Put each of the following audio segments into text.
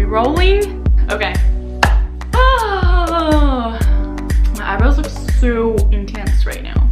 rolling? Okay. Oh, my eyebrows look so intense right now.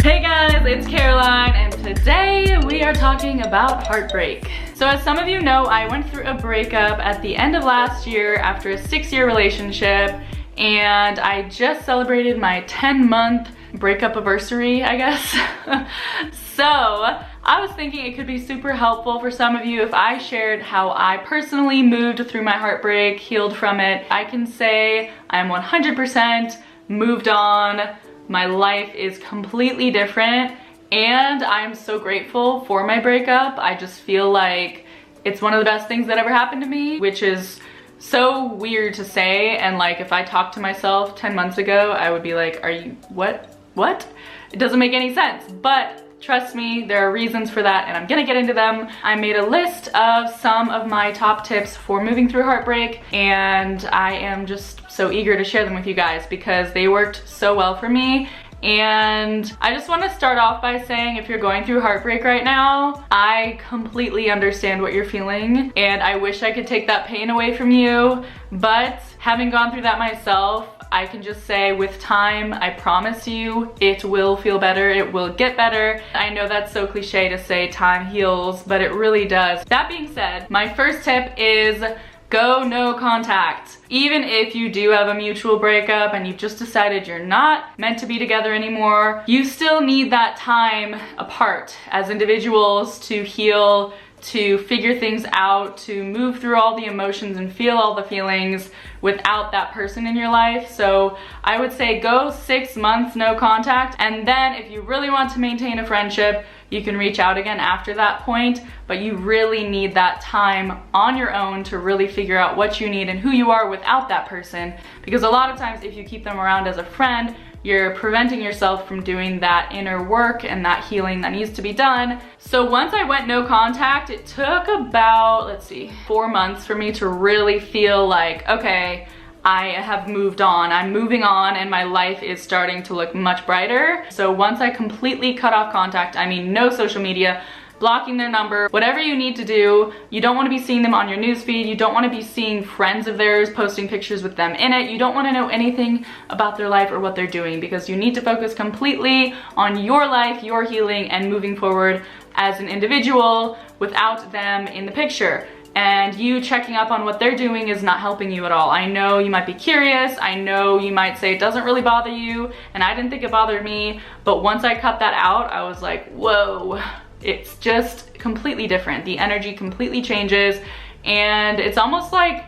Hey guys, it's Caroline, and today we are talking about heartbreak. So as some of you know, I went through a breakup at the end of last year after a 6-year relationship, and I just celebrated my 10-month breakup anniversary, I guess. So I was thinking it could be super helpful for some of you if I shared how I personally moved through my heartbreak, healed from it. I can say I'm 100% moved on. My life is completely different, and I'm so grateful for my breakup. I just feel like it's one of the best things that ever happened to me, which is so weird to say. And like, if I talked to myself 10 months ago, I would be like, are you, what? It doesn't make any sense. But trust me, there are reasons for that, and I'm gonna get into them. I made a list of some of my top tips for moving through heartbreak, and I am just so eager to share them with you guys because they worked so well for me. And I just want to start off by saying, if you're going through heartbreak right now, I completely understand what you're feeling, and I wish I could take that pain away from you. But having gone through that myself, I can just say with time, I promise you, it will feel better, it will get better. I know that's so cliche to say time heals, but it really does. That being said, my first tip is go no contact. Even if you do have a mutual breakup and you've just decided you're not meant to be together anymore, you still need that time apart as individuals to heal, to figure things out, to move through all the emotions and feel all the feelings without that person in your life. So I would say go 6 months no contact, and then if you really want to maintain a friendship, you can reach out again after that point, but you really need that time on your own to really figure out what you need and who you are without that person, because a lot of times if you keep them around as a friend, you're preventing yourself from doing that inner work and that healing that needs to be done. So once I went no contact, it took about, let's see, 4 months for me to really feel like, okay, I have moved on, I'm moving on, and my life is starting to look much brighter. So once I completely cut off contact, I mean no social media, blocking their number, whatever you need to do. You don't want to be seeing them on your newsfeed. You don't want to be seeing friends of theirs posting pictures with them in it. You don't want to know anything about their life or what they're doing, because you need to focus completely on your life, your healing, and moving forward as an individual without them in the picture. And you checking up on what they're doing is not helping you at all. I know you might be curious, I know you might say it doesn't really bother you, and I didn't think it bothered me, but once I cut that out, I was like, whoa, it's just completely different. The energy completely changes, and it's almost like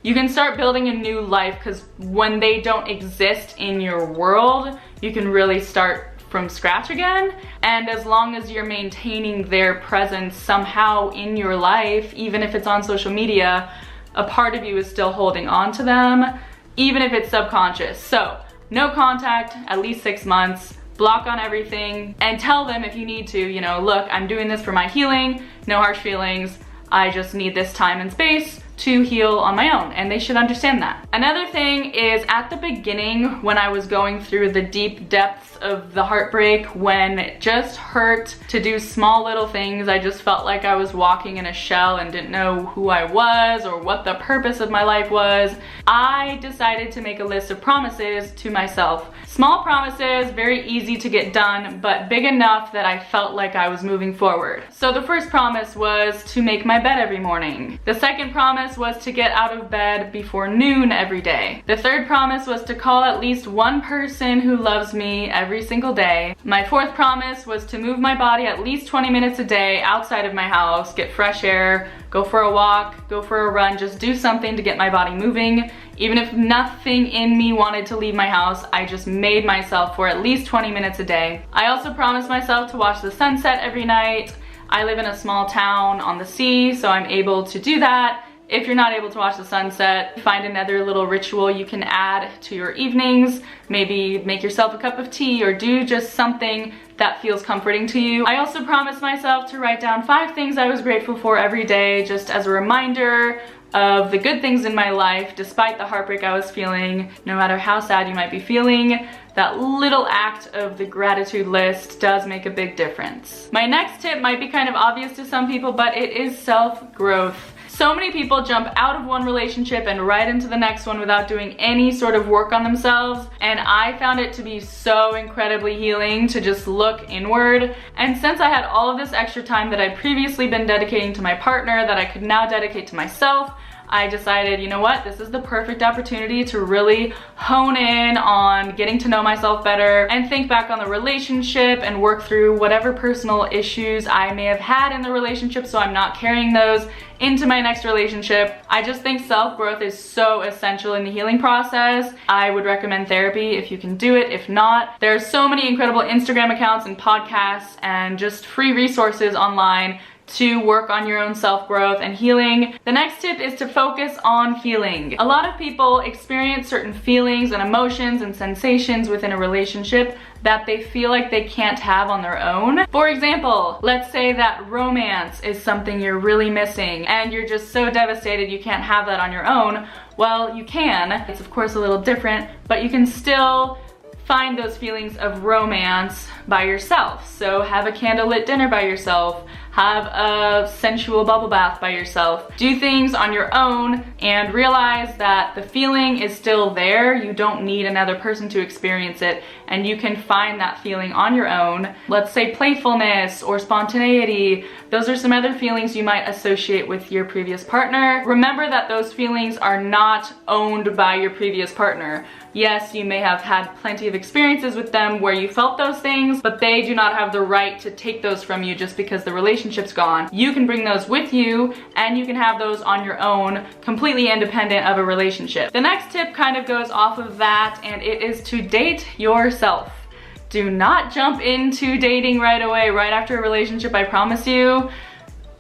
you can start building a new life, because when they don't exist in your world, you can really start from scratch again. And as long as you're maintaining their presence somehow in your life, even if it's on social media, a part of you is still holding on to them, even if it's subconscious. So no contact, at least 6 months, block on everything, and tell them if you need to, you know, look, I'm doing this for my healing, no harsh feelings, I just need this time and space to heal on my own, and they should understand that. Another thing is, at the beginning when I was going through the deep depths of the heartbreak, when it just hurt to do small little things, I just felt like I was walking in a shell and didn't know who I was or what the purpose of my life was, I decided to make a list of promises to myself. Small promises, very easy to get done, but big enough that I felt like I was moving forward. So the first promise was to make my bed every morning. The second promise was to get out of bed before noon every day. The third promise was to call at least one person who loves me every single day. My fourth promise was to move my body at least 20 minutes a day outside of my house, get fresh air, go for a walk, go for a run, just do something to get my body moving. Even if nothing in me wanted to leave my house, I just made myself for at least 20 minutes a day. I also promised myself to watch the sunset every night. I live in a small town on the sea, so I'm able to do that. If you're not able to watch the sunset, find another little ritual you can add to your evenings. Maybe make yourself a cup of tea or do just something that feels comforting to you. I also promised myself to write down 5 things I was grateful for every day, just as a reminder of the good things in my life despite the heartbreak I was feeling. No matter how sad you might be feeling, that little act of the gratitude list does make a big difference. My next tip might be kind of obvious to some people, but it is self-growth. So many people jump out of one relationship and right into the next one without doing any sort of work on themselves, and I found it to be so incredibly healing to just look inward. And since I had all of this extra time that I'd previously been dedicating to my partner that I could now dedicate to myself, I decided, you know what, this is the perfect opportunity to really hone in on getting to know myself better and think back on the relationship and work through whatever personal issues I may have had in the relationship so I'm not carrying those into my next relationship. I just think self-growth is so essential in the healing process. I would recommend therapy if you can do it. If not, there are so many incredible Instagram accounts and podcasts and just free resources online to work on your own self-growth and healing. The next tip is to focus on feeling. A lot of people experience certain feelings and emotions and sensations within a relationship that they feel like they can't have on their own. For example, let's say that romance is something you're really missing and you're just so devastated you can't have that on your own. Well, you can. It's of course a little different, but you can still find those feelings of romance by yourself. So have a candlelit dinner by yourself, have a sensual bubble bath by yourself. Do things on your own and realize that the feeling is still there. You don't need another person to experience it, and you can find that feeling on your own. Let's say playfulness or spontaneity. Those are some other feelings you might associate with your previous partner. Remember that those feelings are not owned by your previous partner. Yes, you may have had plenty of experiences with them where you felt those things, but they do not have the right to take those from you just because the relationship's gone. You can bring those with you and you can have those on your own, completely independent of a relationship. The next tip kind of goes off of that, and it is to date yourself. Do not jump into dating right away, right after a relationship, I promise you.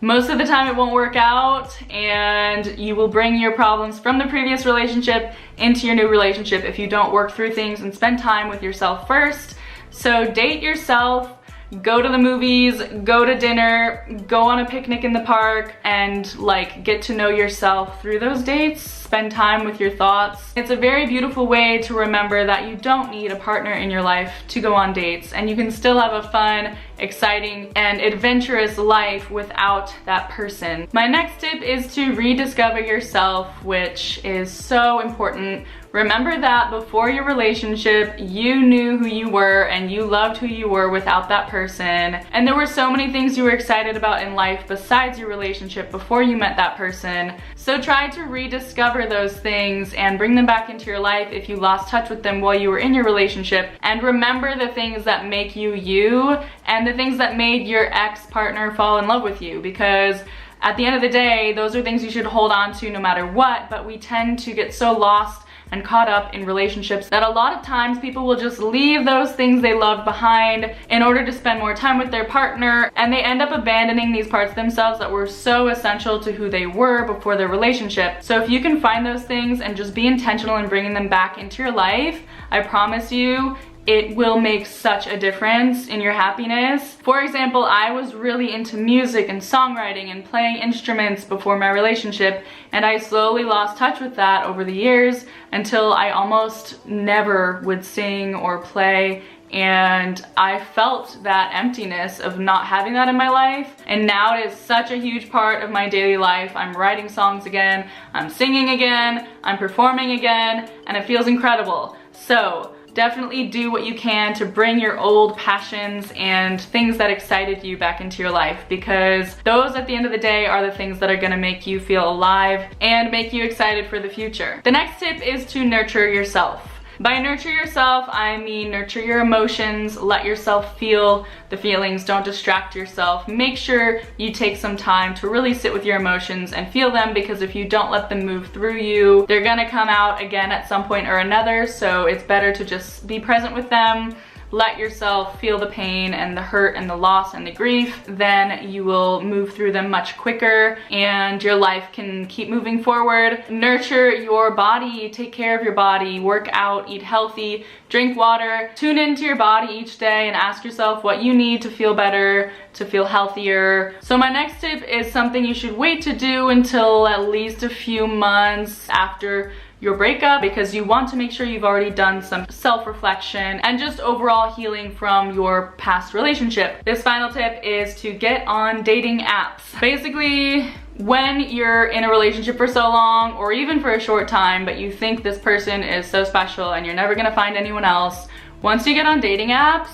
Most of the time it won't work out and you will bring your problems from the previous relationship into your new relationship if you don't work through things and spend time with yourself first. So date yourself, go to the movies, go to dinner, go on a picnic in the park, and like get to know yourself through those dates. Spend time with your thoughts. It's a very beautiful way to remember that you don't need a partner in your life to go on dates, and you can still have a fun, exciting, and adventurous life without that person. My next tip is to rediscover yourself, which is so important. Remember that before your relationship, you knew who you were and you loved who you were without that person. And there were so many things you were excited about in life besides your relationship before you met that person. So try to rediscover those things and bring them back into your life if you lost touch with them while you were in your relationship. And remember the things that make you you and the things that made your ex-partner fall in love with you, because at the end of the day, those are things you should hold on to no matter what, but we tend to get so lost and caught up in relationships that a lot of times people will just leave those things they loved behind in order to spend more time with their partner, and they end up abandoning these parts of themselves that were so essential to who they were before their relationship. So if you can find those things and just be intentional in bringing them back into your life, I promise you, it will make such a difference in your happiness. For example, I was really into music and songwriting and playing instruments before my relationship, and I slowly lost touch with that over the years until I almost never would sing or play, and I felt that emptiness of not having that in my life. And now it is such a huge part of my daily life. I'm writing songs again, I'm singing again, I'm performing again, and it feels incredible. So definitely do what you can to bring your old passions and things that excited you back into your life, because those at the end of the day are the things that are gonna make you feel alive and make you excited for the future. The next tip is to nurture yourself. By nurture yourself, I mean nurture your emotions, let yourself feel the feelings, don't distract yourself. Make sure you take some time to really sit with your emotions and feel them, because if you don't let them move through you, they're gonna come out again at some point or another, so it's better to just be present with them. let yourself feel the pain and the hurt and the loss and the grief, then you will move through them much quicker and your life can keep moving forward. Nurture your body, take care of your body, work out, eat healthy, drink water, tune into your body each day and ask yourself what you need to feel better, to feel healthier. So my next tip is something you should wait to do until at least a few months after your breakup, because you want to make sure you've already done some self-reflection and just overall healing from your past relationship. This final tip is to get on dating apps. Basically, when you're in a relationship for so long or even for a short time, but you think this person is so special and you're never gonna find anyone else, once you get on dating apps,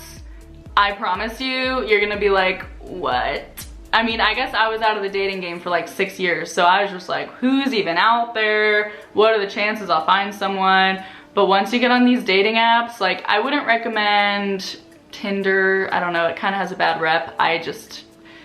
I promise you, you're gonna be like, what? I mean, I guess I was out of the dating game for like 6 years, so I was just like, who's even out there? What are the chances I'll find someone? But once you get on these dating apps, like, I wouldn't recommend Tinder. I don't know, it kind of has a bad rep.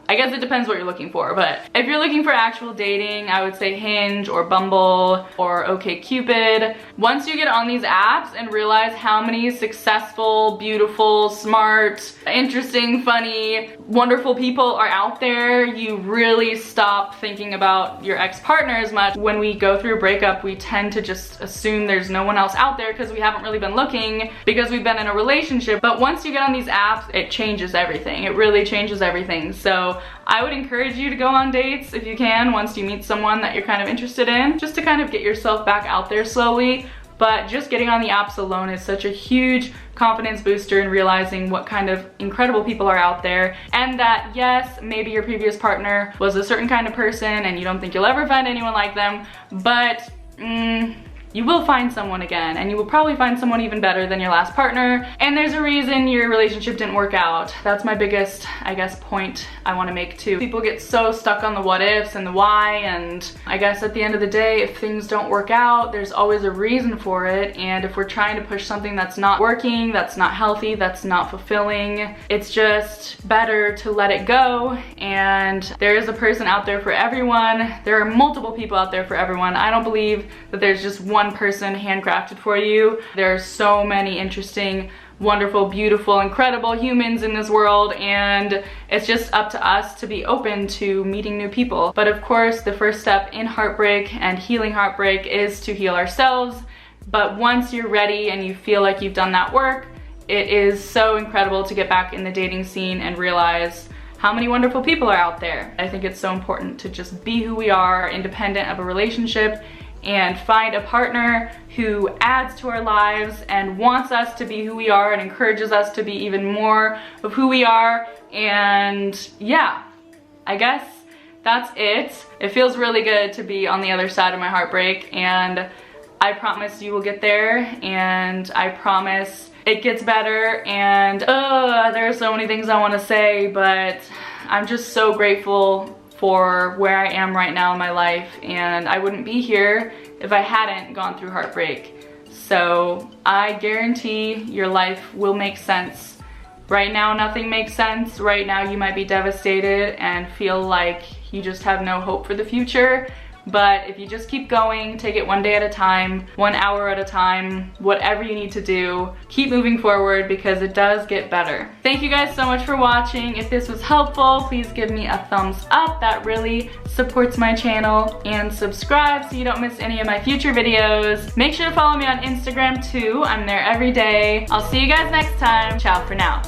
I guess it depends what you're looking for, but if you're looking for actual dating, I would say Hinge or Bumble or OKCUPID. Once you get on these apps and realize how many successful, beautiful, smart, interesting, funny, wonderful people are out there, you really stop thinking about your ex-partner as much. When we go through a breakup, we tend to just assume there's no one else out there because we haven't really been looking, because we've been in a relationship. But once you get on these apps, it changes everything. It really changes everything. So I would encourage you to go on dates if you can once you meet someone that you're kind of interested in, just to kind of get yourself back out there slowly. But just getting on the apps alone is such a huge confidence booster in realizing what kind of incredible people are out there, and that yes, maybe your previous partner was a certain kind of person and you don't think you'll ever find anyone like them, but you will find someone again, and you will probably find someone even better than your last partner, and there's a reason your relationship didn't work out. That's my biggest, I guess, point I want to make too. People get so stuck on the what ifs and the why, and I guess at the end of the day, if things don't work out, there's always a reason for it, and if we're trying to push something that's not working, that's not healthy, that's not fulfilling, it's just better to let it go. And there is a person out there for everyone. There are multiple people out there for everyone. I don't believe that there's just one person handcrafted for you. There are so many interesting, wonderful, beautiful, incredible humans in this world, and it's just up to us to be open to meeting new people. But of course, the first step in heartbreak and healing heartbreak is to heal ourselves. But once you're ready and you feel like you've done that work, it is so incredible to get back in the dating scene and realize how many wonderful people are out there. I think it's so important to just be who we are, independent of a relationship, and find a partner who adds to our lives and wants us to be who we are and encourages us to be even more of who we are. And yeah, I guess that's it. It feels really good to be on the other side of my heartbreak, and I promise you will get there, and I promise it gets better. And there are so many things I want to say, but I'm just so grateful for where I am right now in my life, and I wouldn't be here if I hadn't gone through heartbreak. So I guarantee your life will make sense. Right now, nothing makes sense. Right now, you might be devastated and feel like you just have no hope for the future. But if you just keep going, take it one day at a time, 1 hour at a time, whatever you need to do, keep moving forward, because it does get better. Thank you guys so much for watching. If this was helpful, please give me a thumbs up. That really supports my channel. And subscribe so you don't miss any of my future videos. Make sure to follow me on Instagram too. I'm there every day. I'll see you guys next time. Ciao for now.